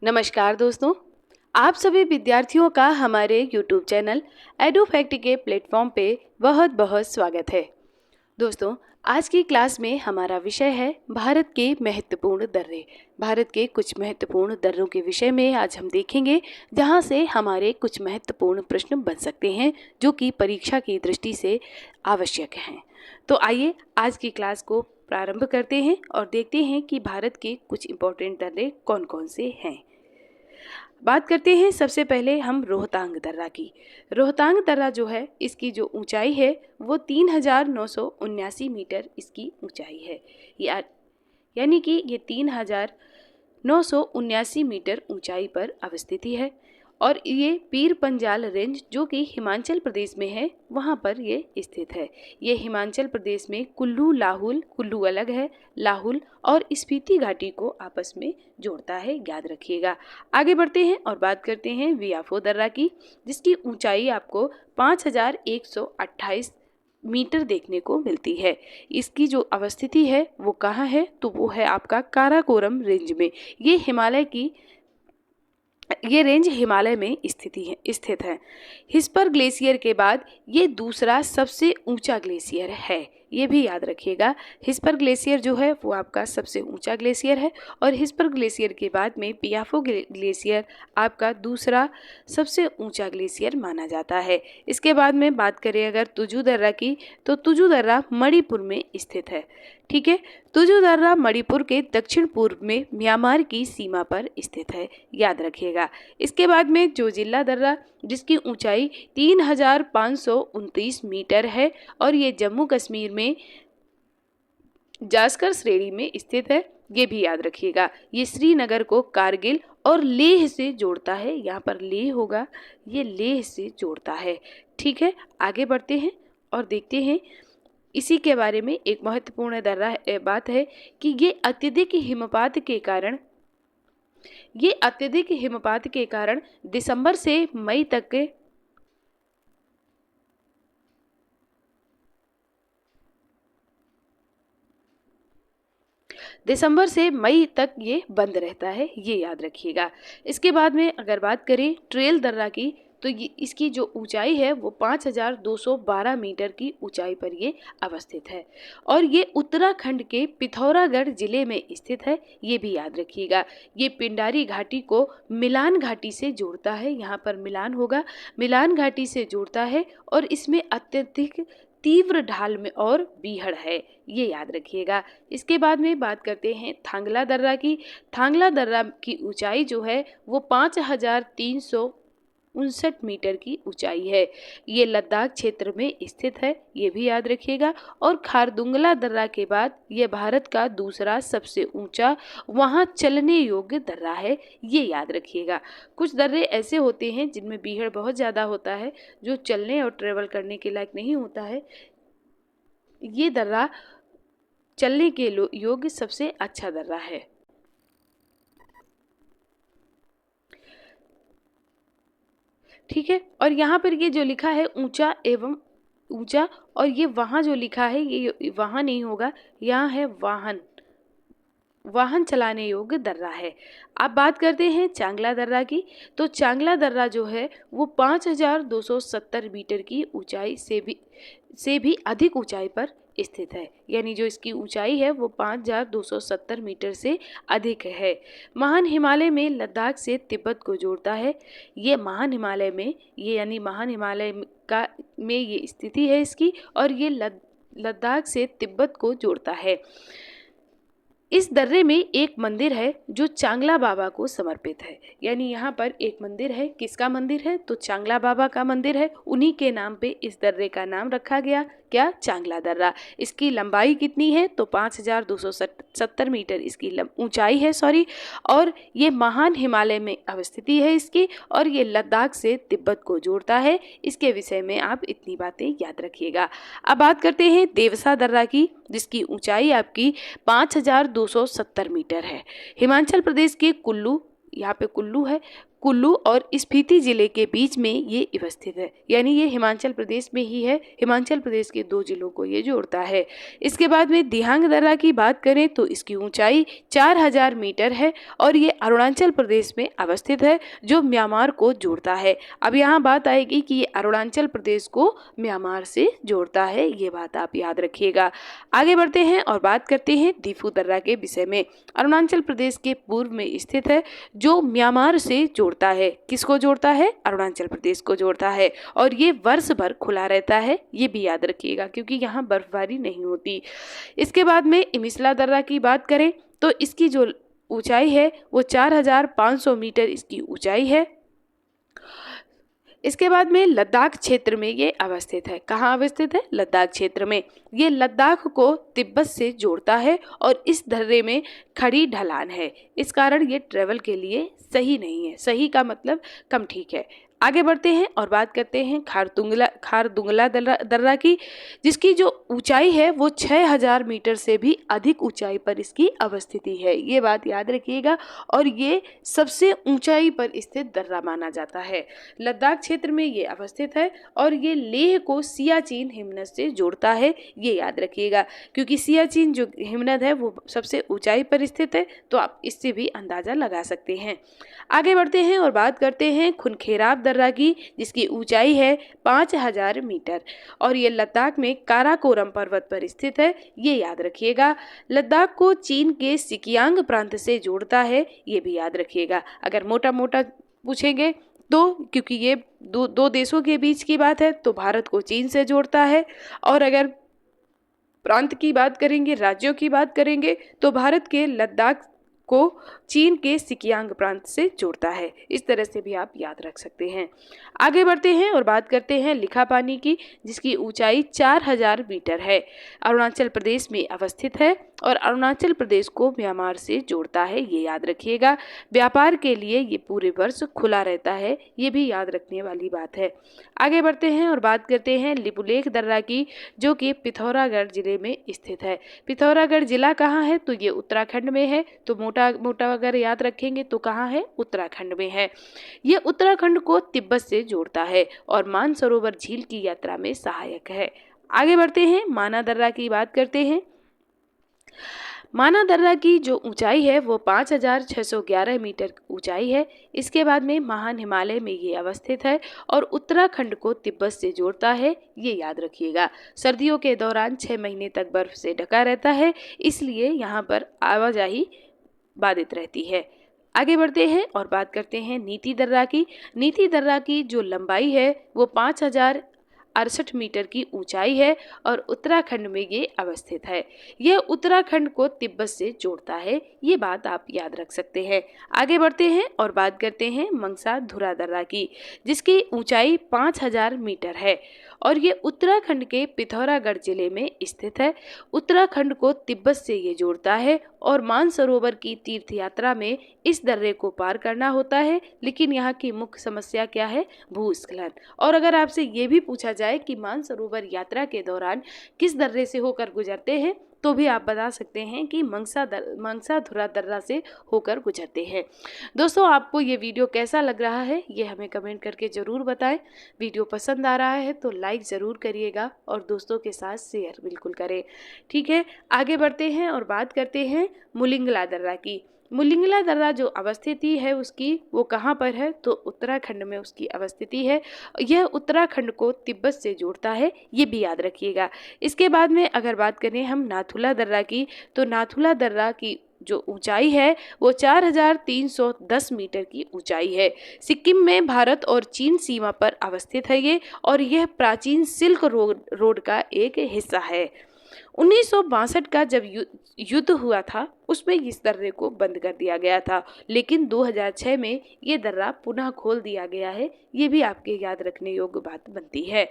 नमस्कार दोस्तों, आप सभी विद्यार्थियों का हमारे YouTube चैनल एडुफैक्ट के प्लेटफॉर्म पे बहुत बहुत स्वागत है। दोस्तों, आज की क्लास में हमारा विषय है भारत के महत्वपूर्ण दर्रे। भारत के कुछ महत्वपूर्ण दर्रों के विषय में आज हम देखेंगे, जहां से हमारे कुछ महत्वपूर्ण प्रश्न बन सकते हैं जो कि परीक्षा की दृष्टि से आवश्यक हैं। तो आइए आज की क्लास को प्रारंभ करते हैं और देखते हैं कि भारत के कुछ इम्पोर्टेंट दर्रे कौन कौन से हैं। बात करते हैं सबसे पहले हम रोहतांग दर्रा की। रोहतांग दर्रा जो है, इसकी जो ऊंचाई है वो 3979 मीटर इसकी ऊंचाई है। यानी कि ये 3979 मीटर ऊंचाई पर अवस्थित है और ये पीर पंजाल रेंज जो कि हिमाचल प्रदेश में है वहाँ पर ये स्थित है। ये हिमाचल प्रदेश में कुल्लू अलग है, लाहुल और स्पीति घाटी को आपस में जोड़ता है, याद रखिएगा। आगे बढ़ते हैं और बात करते हैं वियाफो दर्रा की, जिसकी ऊंचाई आपको 5128 मीटर देखने को मिलती है। इसकी जो अवस्थिति है वो कहाँ है, तो वो है आपका काराकोरम रेंज में। ये रेंज हिमालय में स्थित है। हिस्पर ग्लेशियर के बाद ये दूसरा सबसे ऊंचा ग्लेशियर है, ये भी याद रखिएगा। हिस्पर ग्लेशियर जो है वो आपका सबसे ऊंचा ग्लेशियर है और हिस्पर ग्लेशियर के बाद में पियाफो ग्लेशियर आपका दूसरा सबसे ऊंचा ग्लेशियर माना जाता है। इसके बाद में बात करें अगर तुजू दर्रा की, तो तुजू दर्रा मणिपुर में स्थित है। ठीक है, तुजू दर्रा मणिपुर के दक्षिण पूर्व में म्यांमार की सीमा पर स्थित है, याद रखिएगा। इसके बाद में जोजिला दर्रा, जिसकी ऊंचाई 3529 मीटर है और ये जम्मू कश्मीर में जास्कर श्रेणी में स्थित है, ये भी याद रखिएगा। ये श्रीनगर को कारगिल और लेह से जोड़ता है, यहाँ पर लेह होगा, ये लेह से जोड़ता है। ठीक है, आगे बढ़ते हैं और देखते हैं इसी के बारे में। एक महत्वपूर्ण बात है कि ये अत्यधिक हिमपात के कारण दिसंबर से मई तक ये बंद रहता है, ये याद रखिएगा। इसके बाद में अगर बात करें ट्रेल दर्रा की, तो ये इसकी जो ऊंचाई है वो 5212 मीटर की ऊंचाई पर ये अवस्थित है और ये उत्तराखंड के पिथौरागढ़ जिले में स्थित है, ये भी याद रखिएगा। ये पिंडारी घाटी को मिलान घाटी से जोड़ता है, यहाँ पर मिलान होगा, मिलान घाटी से जोड़ता है और इसमें अत्यधिक तीव्र ढाल में और बीहड़ है, ये याद रखिएगा। इसके बाद में बात करते हैं थांगला दर्रा की। थांगला दर्रा की ऊंचाई जो है वो 5359 मीटर की ऊंचाई है। ये लद्दाख क्षेत्र में स्थित है, ये भी याद रखिएगा। और खारदुंगला दर्रा के बाद ये भारत का दूसरा सबसे ऊंचा वहाँ चलने योग्य दर्रा है, ये याद रखिएगा। कुछ दर्रे ऐसे होते हैं जिनमें बीहड़ बहुत ज़्यादा होता है, जो चलने और ट्रेवल करने के लायक नहीं होता है। ये दर्रा चलने के योग्य सबसे अच्छा दर्रा है। ठीक है, और यहाँ पर ये जो लिखा है ऊंचा, और ये वहाँ जो लिखा है ये वहाँ नहीं होगा, यहाँ है वाहन चलाने योग्य दर्रा है। अब बात करते हैं चांगला दर्रा की, तो चांगला दर्रा जो है वो 5270 मीटर की ऊंचाई से भी अधिक ऊंचाई पर स्थित है, यानी जो इसकी ऊंचाई है वो 5270 मीटर से अधिक है। महान हिमालय में लद्दाख से तिब्बत को जोड़ता है। ये महान हिमालय में ये स्थिति है इसकी, और ये लद्दाख से तिब्बत को जोड़ता है। इस दर्रे में एक मंदिर है जो चांगला बाबा को समर्पित है, यानी यहाँ पर एक मंदिर है। किसका मंदिर है, तो चांगला बाबा का मंदिर है। उन्हीं के नाम पे इस दर्रे का नाम रखा गया, क्या, चांगला दर्रा। इसकी लंबाई कितनी है, तो 5270 मीटर इसकी ऊंचाई है, और ये महान हिमालय में अवस्थिति है इसकी, और ये लद्दाख से तिब्बत को जोड़ता है। इसके विषय में आप इतनी बातें याद रखिएगा। अब बात करते हैं देवसा दर्रा की, जिसकी ऊंचाई आपकी 5270 मीटर है। हिमाचल प्रदेश के कुल्लू, यहाँ पे कुल्लू है, कुल्लू और स्पीति जिले के बीच में ये अवस्थित है, यानी ये हिमाचल प्रदेश में ही है। हिमाचल प्रदेश के 2 जिलों को ये जोड़ता है। इसके बाद में दिहांग दर्रा की बात करें तो इसकी ऊंचाई 4000 मीटर है और ये अरुणाचल प्रदेश में अवस्थित है, जो म्यांमार को जोड़ता है। अब यहाँ बात आएगी कि ये अरुणाचल प्रदेश को म्यांमार से जोड़ता है, ये बात आप याद रखिएगा। आगे बढ़ते हैं और बात करते हैं दीफू दर्रा के विषय में। अरुणाचल प्रदेश के पूर्व में स्थित है, जो म्यांमार से जोड़ता है। किसको जोड़ता है? अरुणाचल प्रदेश को जोड़ता है। और ये वर्ष भर खुला रहता है, ये भी याद रखिएगा, क्योंकि यहाँ बर्फबारी नहीं होती। इसके बाद में इमिसला दर्रा की बात करें तो इसकी जो ऊंचाई है वो 4500 मीटर इसकी ऊंचाई है। इसके बाद में लद्दाख क्षेत्र में ये अवस्थित है। कहाँ अवस्थित है? लद्दाख क्षेत्र में। ये लद्दाख को तिब्बत से जोड़ता है और इस दर्रे में खड़ी ढलान है, इस कारण ये ट्रेवल के लिए सही नहीं है। सही का मतलब कम ठीक है। आगे बढ़ते हैं और बात करते हैं खारदुंगला दर्रा की, जिसकी जो ऊंचाई है वो 6000 मीटर से भी अधिक ऊंचाई पर इसकी अवस्थिति है, ये बात याद रखिएगा। और ये सबसे ऊंचाई पर स्थित दर्रा माना जाता है। लद्दाख क्षेत्र में ये अवस्थित है और ये लेह को सियाचिन हिमनद से जोड़ता है, ये याद रखिएगा, क्योंकि सियाचिन जो हिमनद है वो सबसे ऊंचाई पर स्थित है, तो आप इससे भी अंदाजा लगा सकते हैं। आगे बढ़ते हैं और बात करते हैं खुनखेराब दर्रा की, जिसकी ऊंचाई है 5000 मीटर और ये लद्दाख में काराकोरम पर्वत पर स्थित है, ये याद रखिएगा। लद्दाख को चीन के सिकियांग प्रांत से जोड़ता है, ये भी याद रखिएगा। अगर मोटा मोटा पूछेंगे तो, क्योंकि ये दो देशों के बीच की बात है, तो भारत को चीन से जोड़ता है। और अगर प्रांत की बात करेंगे, राज्यों की बात करेंगे, तो भारत के लद्दाख को चीन के सिकियांग प्रांत से जोड़ता है। इस तरह से भी आप याद रख सकते हैं। आगे बढ़ते हैं और बात करते हैं लिखापानी की, जिसकी ऊंचाई 4000 मीटर है। अरुणाचल प्रदेश में अवस्थित है और अरुणाचल प्रदेश को म्यांमार से जोड़ता है, ये याद रखिएगा। व्यापार के लिए ये पूरे वर्ष खुला रहता है, ये भी याद रखने वाली बात है। आगे बढ़ते हैं और बात करते हैं लिपुलेख दर्रा की, जो कि पिथौरागढ़ जिले में स्थित है। पिथौरागढ़ जिला कहाँ है? तो ये उत्तराखंड में है। तो मोटा अगर याद रखेंगे तो कहाँ है? उत्तराखंड में है। ये उत्तराखंड को तिब्बत से जोड़ता है और मानसरोवर झील की यात्रा में सहायक है। आगे बढ़ते हैं, माना दर्रा की बात करते हैं। माना दर्रा की जो ऊंचाई है वो 5611 मीटर ऊंचाई है। इसके बाद में महान हिमालय में ये अवस्थित है और उत्तराखंड को तिब्बत से जोड़ता है, ये याद रखिएगा। सर्दियों के दौरान 6 महीने तक बर्फ से ढका रहता है, इसलिए यहाँ पर आवाजाही बाधित रहती है। आगे बढ़ते हैं और बात करते हैं नीति दर्रा की। नीति दर्रा की जो लंबाई है वो 5068 मीटर की ऊंचाई है और उत्तराखंड में ये अवस्थित है। यह उत्तराखंड को तिब्बत से जोड़ता है, ये बात आप याद रख सकते हैं। आगे बढ़ते हैं और बात करते हैं मंगसा धुरा दर्रा की, जिसकी ऊंचाई 5000 मीटर है और ये उत्तराखंड के पिथौरागढ़ जिले में स्थित है। उत्तराखंड को तिब्बत से ये जोड़ता है और मानसरोवर की तीर्थ यात्रा में इस दर्रे को पार करना होता है, लेकिन यहाँ की मुख्य समस्या क्या है? भूस्खलन। और अगर आपसे ये भी पूछा जाए कि मानसरोवर यात्रा के दौरान किस दर्रे से होकर गुजरते हैं, तो भी आप बता सकते हैं कि मंगसा धुरा दर्रा से होकर गुजरते हैं। दोस्तों, आपको ये वीडियो कैसा लग रहा है ये हमें कमेंट करके ज़रूर बताएं। वीडियो पसंद आ रहा है तो लाइक ज़रूर करिएगा और दोस्तों के साथ शेयर बिल्कुल करें। ठीक है, आगे बढ़ते हैं और बात करते हैं मुलिंगला दर्रा की। मुलिंगला दर्रा जो अवस्थिति है उसकी, वो कहाँ पर है? तो उत्तराखंड में उसकी अवस्थिति है। यह उत्तराखंड को तिब्बत से जोड़ता है, ये भी याद रखिएगा। इसके बाद में अगर बात करें हम नाथुला दर्रा की, तो नाथुला दर्रा की जो ऊंचाई है वो 4310 मीटर की ऊंचाई है। सिक्किम में भारत और चीन सीमा पर अवस्थित है ये, और यह प्राचीन सिल्क रोड का एक हिस्सा है। 1962 का जब युद्ध हुआ था उसमें इस दर्रे को बंद कर दिया गया था, लेकिन 2006 में ये दर्रा पुनः खोल दिया गया है, ये भी आपके याद रखने योग्य बात बनती है।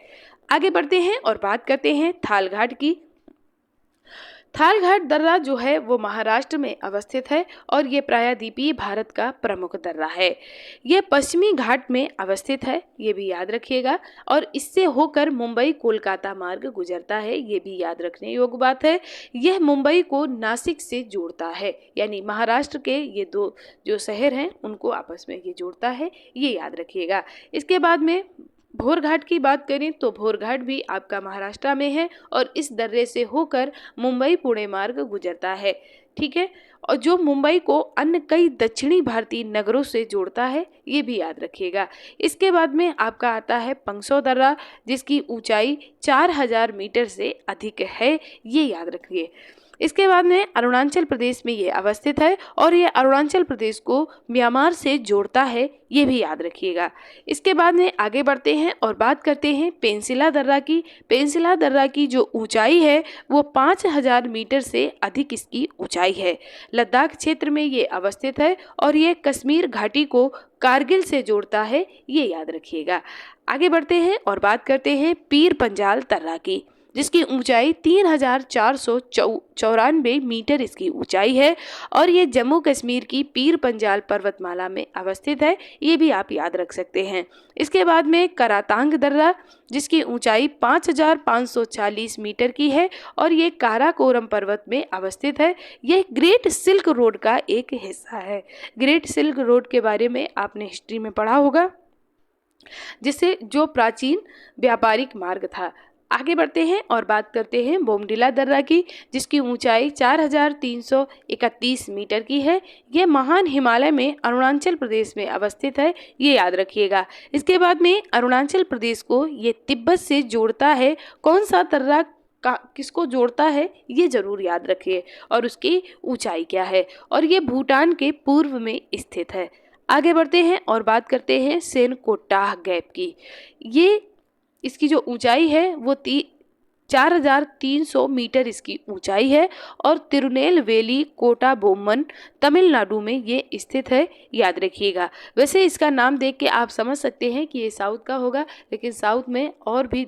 आगे बढ़ते हैं और बात करते हैं थालघाट की। थाल घाट दर्रा जो है वो महाराष्ट्र में अवस्थित है और ये प्रायद्वीपीय भारत का प्रमुख दर्रा है। ये पश्चिमी घाट में अवस्थित है, ये भी याद रखिएगा, और इससे होकर मुंबई कोलकाता मार्ग गुजरता है, ये भी याद रखने योग्य बात है। यह मुंबई को नासिक से जोड़ता है, यानी महाराष्ट्र के ये दो जो शहर हैं उनको आपस में ये जोड़ता है, ये याद रखिएगा। इसके बाद में भोर घाट की बात करें तो भोर घाट भी आपका महाराष्ट्र में है और इस दर्रे से होकर मुंबई पुणे मार्ग गुजरता है, ठीक है, और जो मुंबई को अन्य कई दक्षिणी भारतीय नगरों से जोड़ता है, ये भी याद रखिएगा। इसके बाद में आपका आता है पंगसौ दर्रा, जिसकी ऊंचाई 4000 मीटर से अधिक है, ये याद रखिए। इसके बाद में अरुणाचल प्रदेश में ये अवस्थित है और ये अरुणाचल प्रदेश को म्यांमार से जोड़ता है, ये भी याद रखिएगा। इसके बाद में आगे बढ़ते हैं और बात करते हैं पेंसिला दर्रा की। पेंसिला दर्रा की जो ऊंचाई है वो 5000 मीटर से अधिक इसकी ऊंचाई है। लद्दाख क्षेत्र में ये अवस्थित है और ये कश्मीर घाटी को कारगिल से जोड़ता है, ये याद रखिएगा। आगे बढ़ते हैं और बात करते हैं पीर पंजाल दर्रा की, जिसकी ऊंचाई 3494 मीटर इसकी ऊंचाई है और ये जम्मू कश्मीर की पीर पंजाल पर्वतमाला में अवस्थित है, ये भी आप याद रख सकते हैं। इसके बाद में करातांग दर्रा, जिसकी ऊंचाई 5540 मीटर की है और ये काराकोरम पर्वत में अवस्थित है। यह ग्रेट सिल्क रोड का एक हिस्सा है। ग्रेट सिल्क रोड के बारे में आपने हिस्ट्री में पढ़ा होगा, जिसे जो प्राचीन व्यापारिक मार्ग था। आगे बढ़ते हैं और बात करते हैं बोमडिला दर्रा की, जिसकी ऊंचाई 4331 मीटर की है। यह महान हिमालय में अरुणाचल प्रदेश में अवस्थित है, ये याद रखिएगा। इसके बाद में अरुणाचल प्रदेश को ये तिब्बत से जोड़ता है। कौन सा दर्रा किसको जोड़ता है ये जरूर याद रखिए और उसकी ऊंचाई क्या है, और ये भूटान के पूर्व में स्थित है। आगे बढ़ते हैं और बात करते हैं सेनकोटाह गैप की। ये इसकी जो ऊंचाई है वो 4300 मीटर इसकी ऊंचाई है और तिरुनेलवेली कोटा बोमन तमिलनाडु में ये स्थित है, याद रखिएगा। वैसे इसका नाम देख के आप समझ सकते हैं कि ये साउथ का होगा, लेकिन साउथ में और भी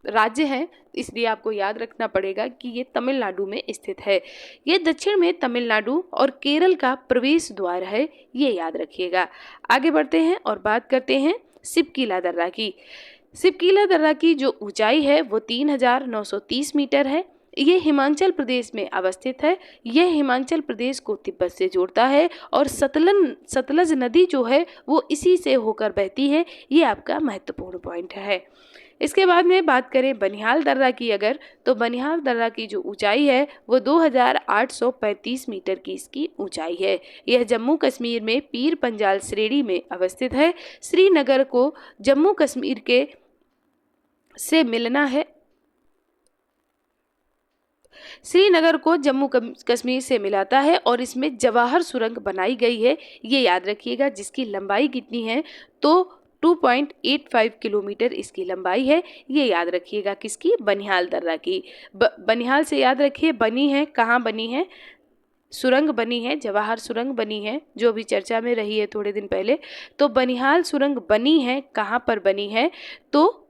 राज्य हैं, इसलिए आपको याद रखना पड़ेगा कि ये तमिलनाडु में स्थित है। ये दक्षिण में तमिलनाडु और केरल का प्रवेश द्वार है, ये याद रखिएगा। आगे बढ़ते हैं और बात करते हैं सिपकीला दर्रा की। सिपकीला दर्रा की जो ऊंचाई है वो 3930 मीटर है। ये हिमाचल प्रदेश में अवस्थित है। यह हिमाचल प्रदेश को तिब्बत से जोड़ता है और सतलज नदी जो है वो इसी से होकर बहती है, ये आपका महत्वपूर्ण पॉइंट है। इसके बाद में बात करें बनिहाल दर्रा की अगर, तो बनिहाल दर्रा की जो ऊंचाई है वो 2835 मीटर की इसकी ऊंचाई है। यह जम्मू कश्मीर में पीर पंजाल श्रेणी में अवस्थित है। श्रीनगर को जम्मू कश्मीर के से मिलना है, श्रीनगर को जम्मू कश्मीर से मिलाता है और इसमें जवाहर सुरंग बनाई गई है, ये याद रखिएगा, जिसकी लंबाई कितनी है तो 2.85 किलोमीटर इसकी लंबाई है, ये याद रखिएगा। किसकी? बनिहाल दर्रा की। बनिहाल से याद रखिए बनी है, कहाँ बनी है? सुरंग बनी है, जवाहर सुरंग बनी है, जो भी चर्चा में रही है थोड़े दिन पहले। तो बनिहाल सुरंग बनी है, कहाँ पर बनी है तो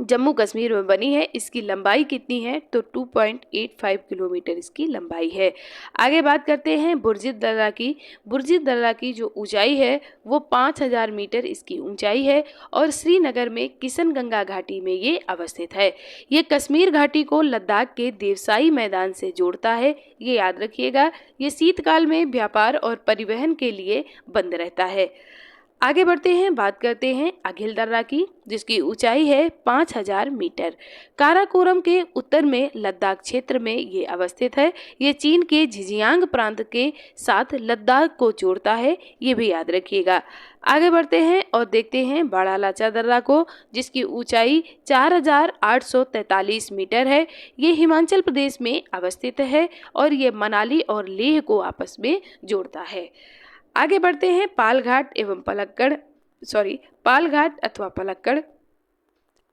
जम्मू कश्मीर में बनी है। इसकी लंबाई कितनी है तो 2.85 किलोमीटर इसकी लंबाई है। आगे बात करते हैं बुर्जित दर्रा की। बुर्जित दर्रा की जो ऊंचाई है वो 5000 मीटर इसकी ऊंचाई है और श्रीनगर में किशनगंगा घाटी में ये अवस्थित है। ये कश्मीर घाटी को लद्दाख के देवसाई मैदान से जोड़ता है, ये याद रखिएगा। ये शीतकाल में व्यापार और परिवहन के लिए बंद रहता है। आगे बढ़ते हैं, बात करते हैं अघिल दर्रा की, जिसकी ऊंचाई है 5000 मीटर। काराकोरम के उत्तर में लद्दाख क्षेत्र में ये अवस्थित है। ये चीन के झिंजियांग प्रांत के साथ लद्दाख को जोड़ता है, ये भी याद रखिएगा। आगे बढ़ते हैं और देखते हैं बड़ा लाचा दर्रा को, जिसकी ऊंचाई 4843 मीटर है। ये हिमाचल प्रदेश में अवस्थित है और ये मनाली और लेह को आपस में जोड़ता है। आगे बढ़ते हैं पालघाट अथवा पलक्कड़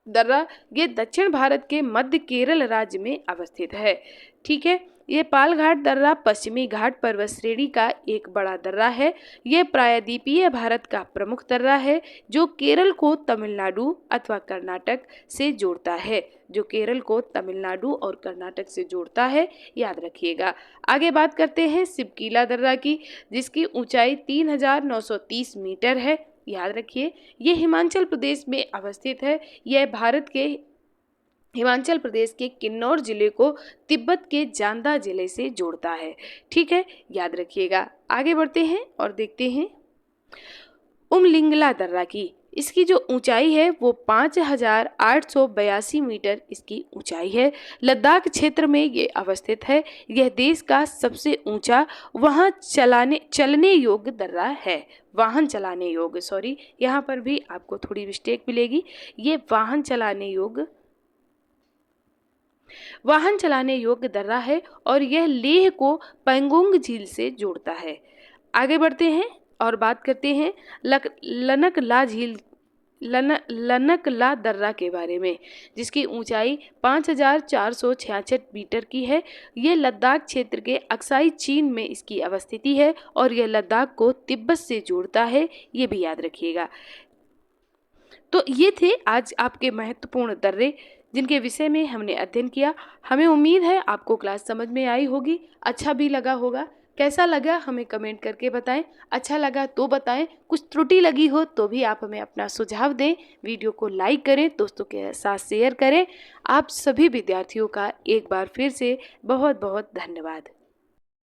दर्रा। ये दक्षिण भारत के मध्य केरल राज्य में अवस्थित है, ठीक है। ये पालघाट दर्रा पश्चिमी घाट पर्वत श्रेणी का एक बड़ा दर्रा है। यह प्रायद्वीपीय भारत का प्रमुख दर्रा है जो केरल को तमिलनाडु अथवा कर्नाटक से जोड़ता है, जो केरल को तमिलनाडु और कर्नाटक से जोड़ता है, याद रखिएगा। आगे बात करते हैं सिबकीला दर्रा की, जिसकी ऊंचाई 3930 मीटर है, याद रखिए। ये हिमाचल प्रदेश में अवस्थित है। यह भारत के हिमाचल प्रदेश के किन्नौर जिले को तिब्बत के जांदा जिले से जोड़ता है, ठीक है, याद रखिएगा। आगे बढ़ते हैं और देखते हैं उमलिंगला दर्रा की। इसकी जो ऊंचाई है वो 5882 मीटर इसकी ऊंचाई है। लद्दाख क्षेत्र में ये अवस्थित है। यह देश का सबसे ऊंचा चलने योग्य दर्रा है। वाहन चलाने योग्य, सॉरी, यहाँ पर भी आपको थोड़ी मिस्टेक मिलेगी। ये वाहन चलाने योग्य दर्रा है और यह लेह को पेंगोंग झील से जोड़ता है। आगे बढ़ते हैं और बात करते हैं लनकला दर्रा के बारे में, जिसकी ऊंचाई 5466 मीटर की है। यह लद्दाख क्षेत्र के अक्साई चीन में इसकी अवस्थिति है और यह लद्दाख को तिब्बत से जोड़ता है, ये भी याद रखिएगा। तो ये थे आज आपके महत्वपूर्ण दर्रे जिनके विषय में हमने अध्ययन किया। हमें उम्मीद है आपको क्लास समझ में आई होगी, अच्छा भी लगा होगा। कैसा लगा हमें कमेंट करके बताएं। अच्छा लगा तो बताएं, कुछ त्रुटि लगी हो तो भी आप हमें अपना सुझाव दें। वीडियो को लाइक करें, दोस्तों के साथ शेयर करें। आप सभी विद्यार्थियों का एक बार फिर से बहुत बहुत धन्यवाद।